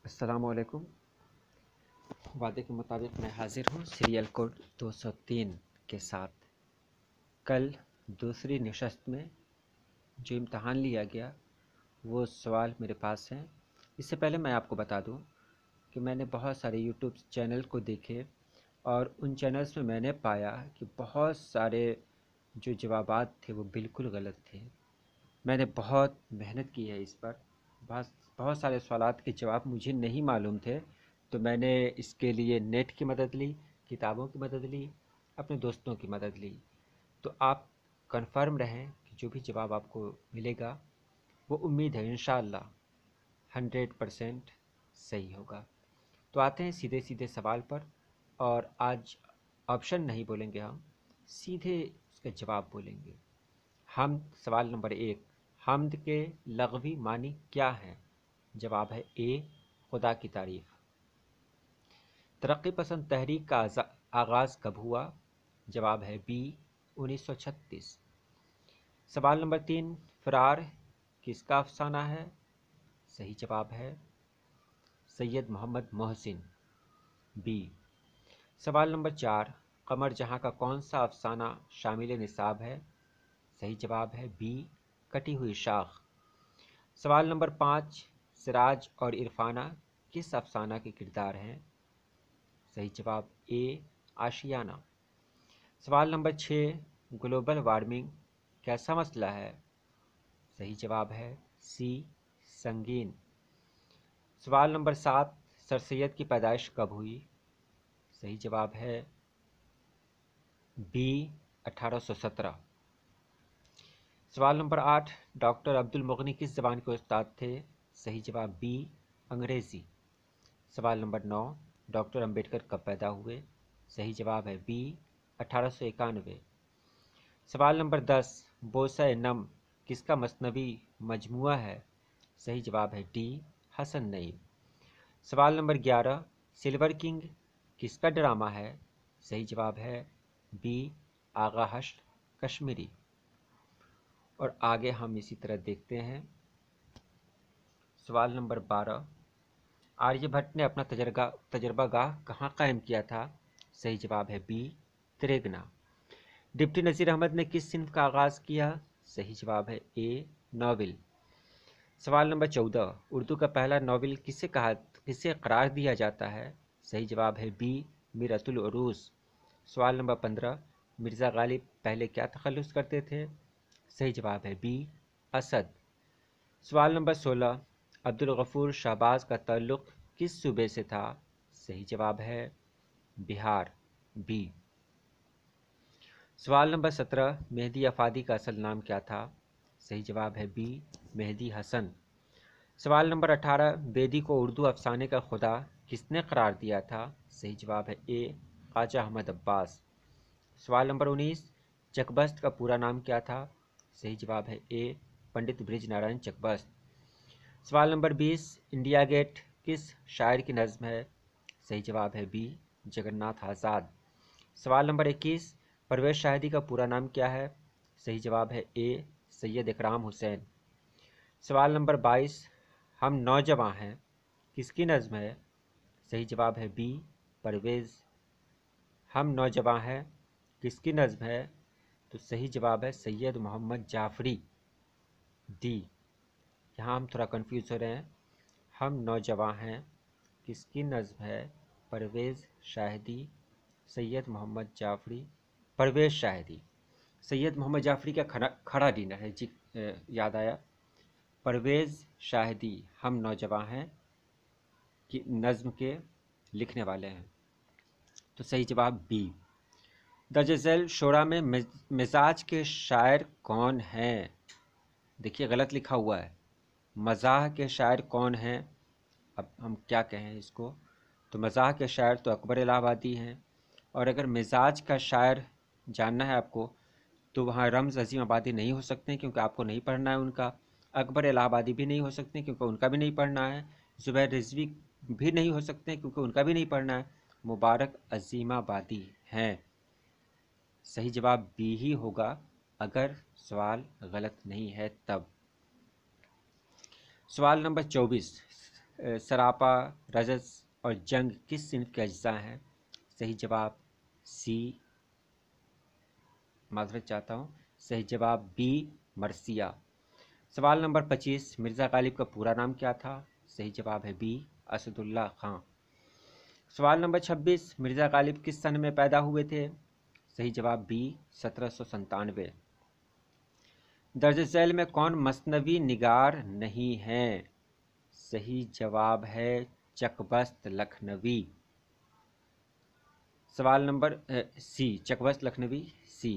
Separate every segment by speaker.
Speaker 1: السلام علیکم۔ وعدے کے مطابق میں حاضر ہوں سیریل کوڈ 203 کے ساتھ۔ کل دوسری نشست میں جو امتحان لیا گیا وہ سوال میرے پاس ہیں۔ اس سے پہلے میں آپ کو بتا دوں کہ میں نے بہت سارے یوٹیوب چینل کو دیکھے اور ان چینلز میں میں نے پایا کہ بہت سارے جو جوابات تھے وہ بالکل غلط تھے۔ میں نے بہت محنت کی ہے اس پر، بہت سارے سوالات کے جواب مجھے نہیں معلوم تھے، تو میں نے اس کے لیے نیٹ کی مدد لی، کتابوں کی مدد لی، اپنے دوستوں کی مدد لی۔ تو آپ کنفرم رہیں کہ جو بھی جواب آپ کو ملے گا وہ امید ہے انشاءاللہ 100% صحیح ہوگا۔ تو آتے ہیں سیدھے سیدھے سوال پر، اور آج آپشن نہیں بولیں گے، ہم سیدھے اس کے جواب بولیں گے۔ حمد، سوال نمبر 1، حمد کے لغوی معنی کیا ہیں؟ جواب ہے اے، خدا کی تعریف۔ ترقی پسند تحریک کا آغاز کب ہوا؟ جواب ہے بی، 1936۔ سوال نمبر 3، فرار کس کا افسانہ ہے؟ صحیح جواب ہے سید محمد محسن، بی۔ سوال نمبر 4، قمر جہاں کا کون سا افسانہ شامل نصاب ہے؟ صحیح جواب ہے بی، کٹی ہوئی شاخ۔ سوال نمبر 5، سراج اور عرفانہ کس افسانہ کے کردار ہیں؟ صحیح جواب اے، آشیانہ۔ سوال نمبر 6، گلوبل وارمنگ کیسا مسئلہ ہے؟ صحیح جواب ہے سی، سنگین۔ سوال نمبر 7، سر سید کی پیدائش کب ہوئی؟ صحیح جواب ہے بی، 1817۔ سوال نمبر 8، ڈاکٹر عبد المغنی کس زبان کے استاد تھے؟ صحیح جواب بی، انگریزی۔ سوال نمبر 9، ڈاکٹر امبیڈکر کب پیدا ہوئے؟ صحیح جواب ہے بی، 1891۔ سوال نمبر 10، بوسہ نم کس کا مثنوی مجموعہ ہے؟ صحیح جواب ہے ڈی، حسن نعیم۔ سوال نمبر 11، سلور کنگ کس کا ڈرامہ ہے؟ صحیح جواب ہے بی، آغا حشر کشمیری۔ اور آگے ہم اسی طرح دیکھتے ہیں۔ سوال نمبر 12، آریہ بھٹ نے اپنا تجربہ گاہ کہاں قائم کیا تھا؟ صحیح جواب ہے بی، تریگنا۔ ڈپٹی نذیر احمد نے کس صنف کا آغاز کیا؟ صحیح جواب ہے اے، ناول۔ سوال نمبر 14، اردو کا پہلا ناول کسے قرار دیا جاتا ہے؟ صحیح جواب ہے بی، میرۃ العروض۔ سوال نمبر 15، مرزا غالب پہلے کیا تخلص کرتے تھے؟ صحیح جواب ہے بی، اسد۔ سوال نمبر 16، عبد الغفور شہباز کا تعلق کس صوبے سے تھا؟ صحیح جواب ہے بہار، بی۔ سوال نمبر 17، مہدی افادی کا اصل نام کیا تھا؟ صحیح جواب ہے بی، مہدی حسن۔ سوال نمبر 18، بیدی کو اردو افسانے کا خدا کس نے قرار دیا تھا؟ صحیح جواب ہے اے، خواجہ احمد عباس۔ سوال نمبر 19، چکبست کا پورا نام کیا تھا؟ صحیح جواب ہے اے، پنڈت برج نارائن چکبست۔ سوال نمبر 20، انڈیا گیٹ کس شاعر کی نظم ہے؟ صحیح جواب ہے بی، جگناتھ آزاد۔ سوال نمبر 21، پرویز شاہدی کا پورا نام کیا ہے؟ صحیح جواب ہے اے، سید اکرام حسین۔ سوال نمبر 22، ہم نوجواں ہیں کس کی نظم ہے؟ صحیح جواب ہے بی، پرویز۔ ہم نوجواں ہیں کس کی نظم ہے؟ تو صحیح جواب ہے سید محمد جعفری، ڈی۔ یہاں ہم تھوڑا کنفیوز ہو رہے ہیں۔ ہم نوجواں ہیں کس کی نظم ہے؟ پرویز شاہدی، سید محمد جعفری، پرویز شاہدی۔ سید محمد جعفری کا کھڑا ڈنر ہے، جی یاد آیا۔ پرویز شاہدی ہم نوجواں ہیں کی نظم کے لکھنے والے ہیں، تو صحیح جواب بی۔ درج ذیل شعراء میں مزاج کے شاعر کون ہیں؟ دیکھیے غلط لکھا ہوا ہے، مزاح کے شاعر کون ہیں؟ اب ہم کیا کہیں اس کو؟ تو مزاح کے شاعر تو اکبر الہ آبادی ہیں، اور اگر مزاج کا شاعر جاننا ہے آپ کو تو وہاں رمز عظیم آبادی نہیں ہو سکتے کیونکہ آپ کو نہیں پڑھنا ہے ان کا، اکبر الہ آبادی بھی نہیں ہو سکتے کیونکہ ان کا بھی نہیں پڑھنا ہے، زبیر رضوی بھی نہیں ہو سکتے کیونکہ ان کا بھی نہیں پڑھنا ہے، مبارک عظیم آبادی ہیں۔ صحیح جواب بی ہی ہوگا اگر سوال غلط نہیں ہے تب۔ سوال نمبر 24، سراپا، رجز اور جنگ کس صنف کے اجزاء ہیں؟ صحیح جواب سی، معذرت چاہتا ہوں، صحیح جواب بی مرثیہ۔ سوال نمبر 25، مرزا غالب کا پورا نام کیا تھا؟ صحیح جواب ہے بی اسد اللہ خان۔ سوال نمبر 26، مرزا غالب کس سن میں پیدا ہوئے تھے؟ صحیح جواب بی 1797۔ درج ذیل میں کون مثنوی نگار نہیں ہے؟ صحیح جواب ہے چکبست لکھنوی۔ سوال نمبر سی، چکبست لکھنوی سی۔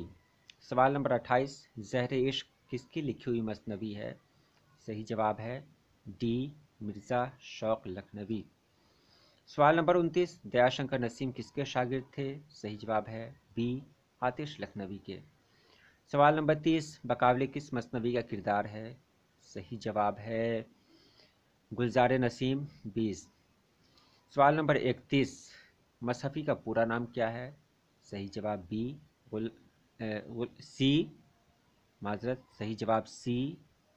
Speaker 1: سوال نمبر 28، زہر عشق کس کی لکھی ہوئی مثنوی ہے؟ صحیح جواب ہے ڈی مرزا شوق لکھنوی۔ سوال نمبر 29، دیا شنکر نسیم کس کے شاگرد تھے؟ صحیح جواب ہے بی آتش لکھنوی کے۔ سوال نمبر 30، بقاولی کس مثنوی کا کردار ہے؟ صحیح جواب ہے گلزار نسیم 20۔ سوال نمبر 31، مصحفی کا پورا نام کیا ہے؟ صحیح جواب بی سی، معذرت، صحیح جواب سی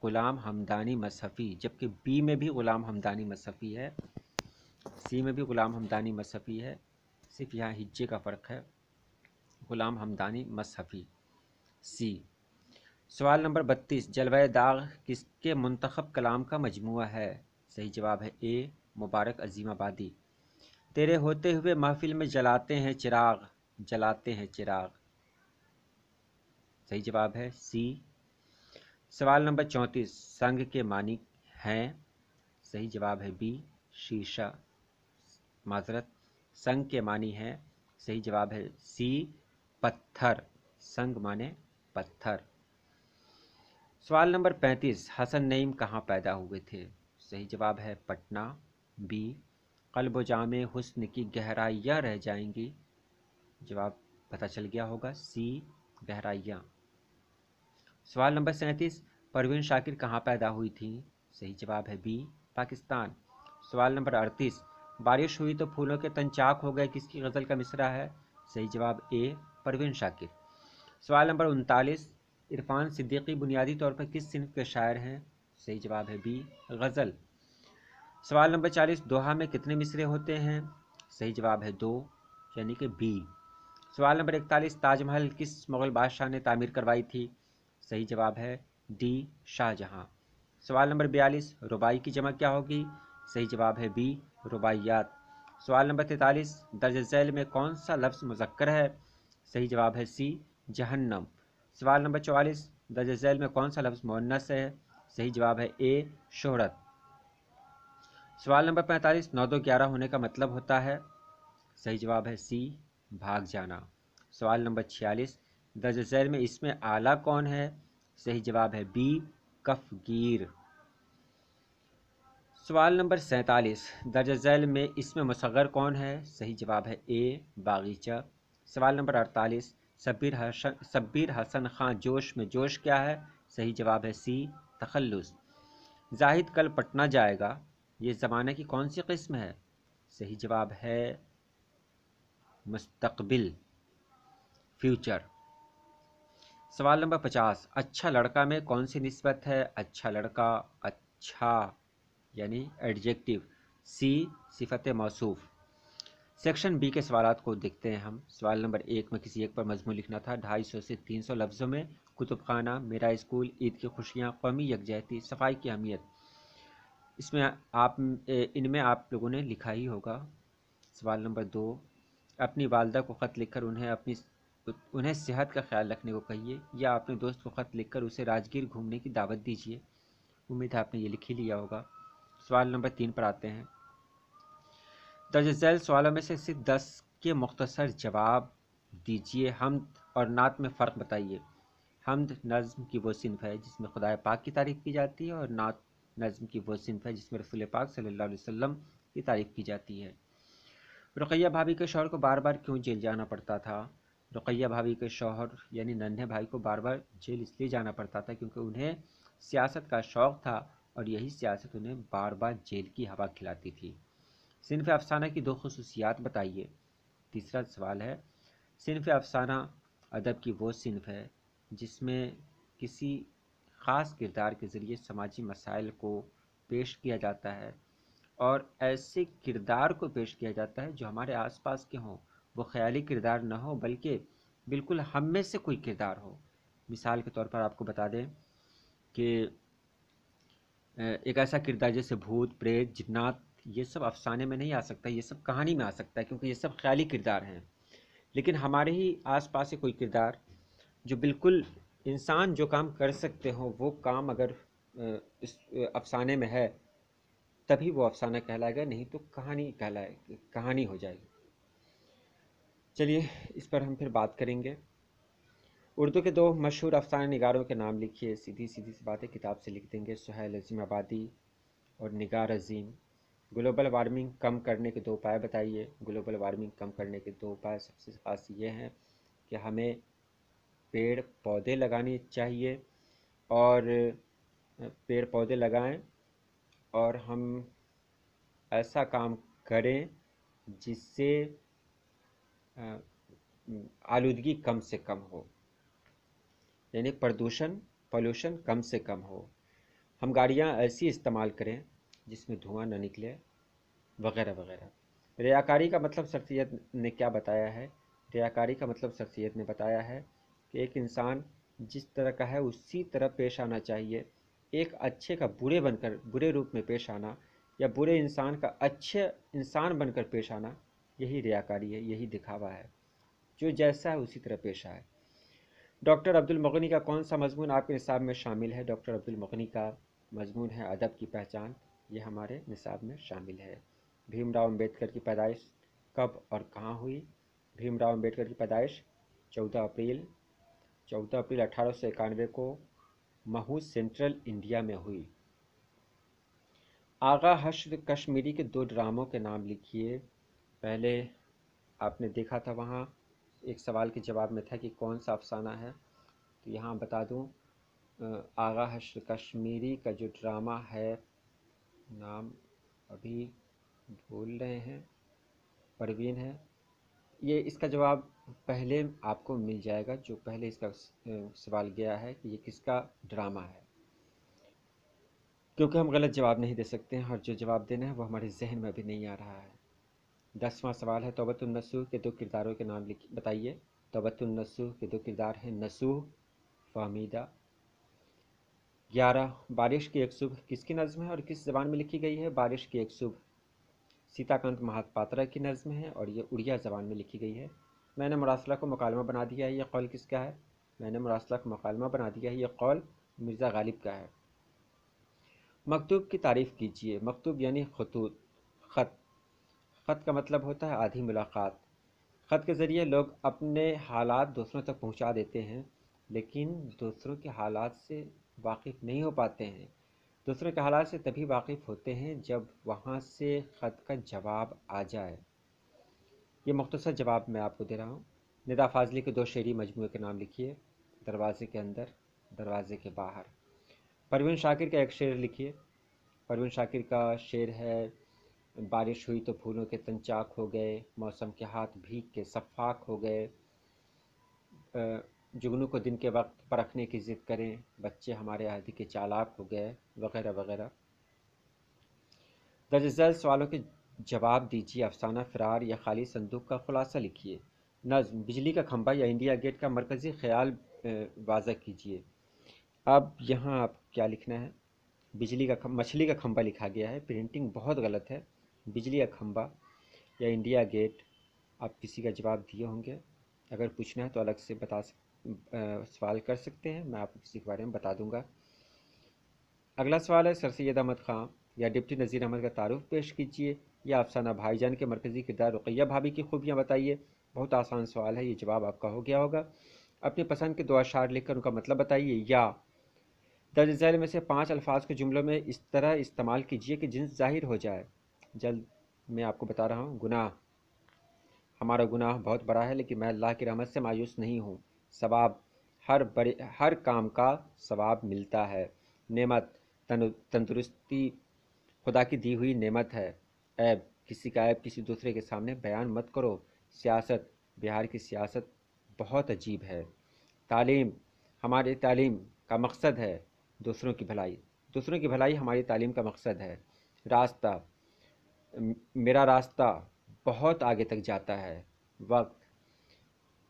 Speaker 1: غلام حمدانی مصحفی، جبکہ بی میں بھی غلام حمدانی مصحفی ہے، سی میں بھی غلام حمدانی مصحفی ہے، صرف یہاں ہجے کا فرق ہے، غلام حمدانی مصحفی سی۔ سوال نمبر 32، جلوہ داغ کس کے منتخب کلام کا مجموعہ ہے؟ صحیح جواب ہے اے مبارک عظیم آبادی۔ تیرے ہوتے ہوئے محفل میں جلاتے ہیں چراغ، جلاتے ہیں چراغ، صحیح جواب ہے سی۔ سوال نمبر 34، سنگ کے معنی ہیں؟ صحیح جواب ہے بی شیشہ، معذرت، سنگ کے معنی ہیں، صحیح جواب ہے سی پتھر، سنگ مانے پتھر۔ سوال نمبر 35، حسن نعیم کہاں پیدا ہوئے تھے؟ صحیح جواب ہے پٹنہ، بی قلب و جاں میں حسن کی گہرائیاں رہ جائیں گی، جواب پتہ چل گیا ہوگا سی گہرائیاں۔ سوال نمبر 37، پروین شاکر کہاں پیدا ہوئی تھی؟ صحیح جواب ہے بی پاکستان۔ سوال نمبر 38، بارش ہوئی تو پھولوں کے تن چاک ہو گئے کس کی غزل کا مصرع ہے؟ صحیح جواب اے پروین شاکر۔ سوال نمبر 39، عرفان صدیقی بنیادی طور پر کس صنف کے شاعر ہیں؟ صحیح جواب ہے بی غزل۔ سوال نمبر 40، دوحہ میں کتنے مصرعے ہوتے ہیں؟ صحیح جواب ہے 2، یعنی کہ بی۔ سوال نمبر 41، تاج محل کس مغل بادشاہ نے تعمیر کروائی تھی؟ صحیح جواب ہے ڈی شاہ جہاں۔ سوال نمبر 42، ربائی کی جمع کیا ہوگی؟ صحیح جواب ہے بی رباعیات۔ سوال نمبر 43، درج ذیل میں کون سا لفظ مذکر ہے؟ صحیح جواب ہے سی جہنم۔ سوال نمبر 44، درج ذیل میں کون سا لفظ مؤنث ہے؟ صحیح جواب ہے اے شہرت۔ سوال نمبر 45، 9 2 11 ہونے کا مطلب ہوتا ہے؟ صحیح جواب ہے سی بھاگ جانا۔ سوال نمبر 46، درج ذیل میں اسم اعلیٰ کون ہے؟ صحیح جواب ہے بی کفگیر۔ سوال نمبر 47، درج ذیل میں اسم مصغر کون ہے؟ صحیح جواب ہے اے باغیچہ۔ سوال نمبر 48، شبیر حسن خان جوش میں جوش کیا ہے؟ صحیح جواب ہے سی تخلص۔ زاہد کل پٹنہ جائے گا، یہ زمانہ کی کون سی قسم ہے؟ صحیح جواب ہے مستقبل، فیوچر۔ سوال نمبر 50، اچھا لڑکا میں کون سی نسبت ہے؟ اچھا لڑکا، اچھا یعنی ایڈجیکٹو، سی صفت موصوف۔ سیکشن بی کے سوالات کو دیکھتے ہیں ہم۔ سوال نمبر 1 میں کسی ایک پر مضمون لکھنا تھا 250 سے 300 لفظوں میں، کتب خانہ، میرا اسکول، عید کی خوشیاں، قومی یکجہتی، صفائی کی اہمیت۔ ان میں آپ لوگوں نے لکھا ہی ہوگا۔ سوال نمبر 2، اپنی والدہ کو خط لکھ کر انہیں صحت کا خیال رکھنے کو کہیے، یا اپنے دوست کو خط لکھ کر اسے راجگیر گھومنے کی دعوت دیجیے۔ امید ہے آپ نے یہ لکھ ہی لیا ہوگا۔ سوال نمبر 3 پر آتے ہیں۔ درج ذیل سوالوں میں سے صرف 10 کے مختصر جواب دیجیے۔ حمد اور نعت میں فرق بتائیے۔ حمد نظم کی وہ صنف ہے جس میں خدائے پاک کی تعریف کی جاتی ہے، اور نعت نظم کی وہ صنف ہے جس میں رسول پاک صلی اللہ علیہ وسلم کی تعریف کی جاتی ہے۔ رقیہ بھابھی کے شوہر کو بار بار کیوں جیل جانا پڑتا تھا؟ رقیہ بھابھی کے شوہر یعنی ننھے بھائی کو بار بار جیل اس لیے جانا پڑتا تھا کیونکہ انہیں سیاست کا شوق تھا، اور یہی سیاست انہیں بار بار جیل کی ہوا کھلاتی تھی۔ صنف افسانہ کی 2 خصوصیات بتائیے۔ تیسرا سوال ہے، صنف افسانہ ادب کی وہ صنف ہے جس میں کسی خاص کردار کے ذریعے سماجی مسائل کو پیش کیا جاتا ہے، اور ایسے کردار کو پیش کیا جاتا ہے جو ہمارے آس پاس کے ہوں، وہ خیالی کردار نہ ہو بلکہ بالکل ہم میں سے کوئی کردار ہو۔ مثال کے طور پر آپ کو بتا دیں کہ ایک ایسا کردار جیسے بھوت، پریت، جنات، یہ سب افسانے میں نہیں آ سکتا، یہ سب کہانی میں آ سکتا ہے، کیونکہ یہ سب خیالی کردار ہیں۔ لیکن ہمارے ہی آس پاس سے کوئی کردار جو بالکل انسان جو کام کر سکتے ہوں وہ کام اگر اس افسانے میں ہے تبھی وہ افسانہ کہلائے گا، نہیں تو کہانی ہو جائے گی۔ چلیے اس پر ہم پھر بات کریں گے۔ اردو کے 2 مشہور افسانہ نگاروں کے نام لکھیے۔ سیدھی سی باتیں کتاب سے لکھ دیں گے۔ سہیل عظیم آبادی اور نگار عظیم۔ گلوبل وارمنگ کم کرنے کے 2 اپائے بتائیے۔ گلوبل وارمنگ کم کرنے کے 2 اپائے سب سے خاص یہ ہیں کہ ہمیں پیڑ پودے لگانے چاہیے، اور پیڑ پودے لگائیں، اور ہم ایسا کام کریں جس سے آلودگی کم سے کم ہو، یعنی پولوشن کم سے کم ہو۔ ہم گاڑیاں ایسی استعمال کریں جس میں دھواں نہ نکلے، وغیرہ وغیرہ۔ ریاکاری کا مطلب سر سید نے کیا بتایا ہے؟ ریاکاری کا مطلب سر سید نے بتایا ہے کہ ایک انسان جس طرح کا ہے اسی طرح پیش آنا چاہیے۔ ایک اچھے کا برے روپ میں پیش آنا، یا برے انسان کا اچھے انسان بن کر پیش آنا، یہی ریاکاری ہے، یہی دکھاوا ہے۔ جو جیسا ہے اسی طرح پیش آئے۔ ڈاکٹر عبد المغنی کا کون سا مضمون آپ کے نصاب میں شامل ہے؟ ڈاکٹر عبد المغنی کا مضمون ہے ادب کی پہچان، یہ ہمارے نصاب میں شامل ہے۔ بھیم راؤ امبیڈکر کی پیدائش کب اور کہاں ہوئی؟ بھیم راؤ امبیڈکر کی پیدائش 14 اپریل 1891 کو مہو سینٹرل انڈیا میں ہوئی۔ آغا حشر کشمیری کے 2 ڈراموں کے نام لکھیے۔ پہلے آپ نے دیکھا تھا وہاں ایک سوال کے جواب میں تھا کہ کون سا افسانہ ہے، تو یہاں بتا دوں آغا حشر کشمیری کا جو ڈرامہ ہے، نام ابھی بھول رہے ہیں، پروین ہے، یہ اس کا جواب پہلے آپ کو مل جائے گا، جو پہلے اس کا سوال گیا ہے کہ یہ کس کا ڈرامہ ہے، کیونکہ ہم غلط جواب نہیں دے سکتے ہیں، اور جو جواب دینا ہے وہ ہمارے ذہن میں ابھی نہیں آ رہا ہے۔ 10واں سوال ہے توبۃ النصوح کے 2 کرداروں کے نام بتائیے۔ توبۃ النصوح کے 2 کردار ہیں نصوح، فہمیدہ۔ 11 بارش کی ایک صبح کس کی نظم ہے اور کس زبان میں لکھی گئی ہے؟ بارش کی ایک صبح سیتا کانت مہاپاترا کی نظم ہے اور یہ اڑیا زبان میں لکھی گئی ہے۔ میں نے مراسلہ کو مکالمہ بنا دیا ہے، یہ قول کس کا ہے؟ میں نے مراسلہ کو مکالمہ بنا دیا ہے، یہ قول مرزا غالب کا ہے۔ مکتوب کی تعریف کیجیے۔ مکتوب یعنی خط۔ خط کا مطلب ہوتا ہے آدھی ملاقات۔ خط کے ذریعے لوگ اپنے حالات دوسروں تک پہنچا دیتے ہیں، لیکن دوسروں کے حالات سے واقف نہیں ہو پاتے ہیں۔ دوسروں کے حالات سے تبھی واقف ہوتے ہیں جب وہاں سے خط کا جواب آ جائے۔ یہ مختصر جواب میں آپ کو دے رہا ہوں۔ ندا فاضلی کے 2 شعری مجموعے کے نام لکھیے۔ دروازے کے اندر، دروازے کے باہر۔ پروین شاکر کا ایک شعر لکھیے۔ پروین شاکر کا شعر ہے بارش ہوئی تو پھولوں کے تن چاک ہو گئے، موسم کے ہاتھ بھیگ کے صفاک ہو گئے، جگنو کو دن کے وقت پرکھنے کی ضد کریں، بچے ہمارے عہد کے چالاک ہو گئے، وغیرہ وغیرہ۔ درج ذیل سوالوں کے جواب دیجیے۔ افسانہ فرار یا خالی صندوق کا خلاصہ لکھیے۔ نظم بجلی کا کھمبا یا انڈیا گیٹ کا مرکزی خیال واضح کیجیے۔ اب یہاں آپ کیا لکھنا ہے؟ مچھلی کا کھمبا لکھا گیا ہے، پرنٹنگ بہت غلط ہے۔ بجلی کا کھمبا یا انڈیا گیٹ، آپ کسی کا جواب دیے ہوں گے، اگر پوچھنا ہے تو الگ سے سوال کر سکتے ہیں، میں آپ کو کسی کے بارے میں بتا دوں گا۔ اگلا سوال ہے سر سید احمد خان یا ڈپٹی نذیر احمد کا تعارف پیش کیجیے، یا افسانہ بھائی جان کے مرکزی کردار رقیہ بھابھی کی خوبیاں بتائیے۔ بہت آسان سوال ہے، یہ جواب آپ کا ہو گیا ہوگا۔ اپنی پسند کے 2 اشعار لکھ کر ان کا مطلب بتائیے، یا درج ذیل میں سے 5 الفاظ کو جملوں میں اس طرح استعمال کیجیے کہ جنس ظاہر ہو جائے۔ جلد میں آپ کو بتا رہا ہوں۔ گناہ، ہمارا گناہ بہت بڑا ہے لیکن میں اللہ کی رحمت سے مایوس نہیں ہوں۔ ثواب، ہر کام کا ثواب ملتا ہے۔ نعمت، تندرستی خدا کی دی ہوئی نعمت ہے۔ عیب، کسی کا عیب کسی دوسرے کے سامنے بیان مت کرو۔ سیاست، بہار کی سیاست بہت عجیب ہے۔ تعلیم، ہماری تعلیم کا مقصد ہے دوسروں کی بھلائی، دوسروں کی بھلائی ہماری تعلیم کا مقصد ہے۔ راستہ، میرا راستہ بہت آگے تک جاتا ہے،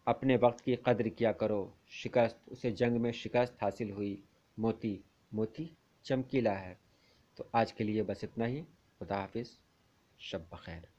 Speaker 1: اپنے وقت کی قدر کیا کرو، شکست اسے جنگ میں شکست حاصل ہوئی، موتی موتی چمکیلا ہے۔ تو آج کے لیے بس اتنا ہی، خدا حافظ، شب بخیر۔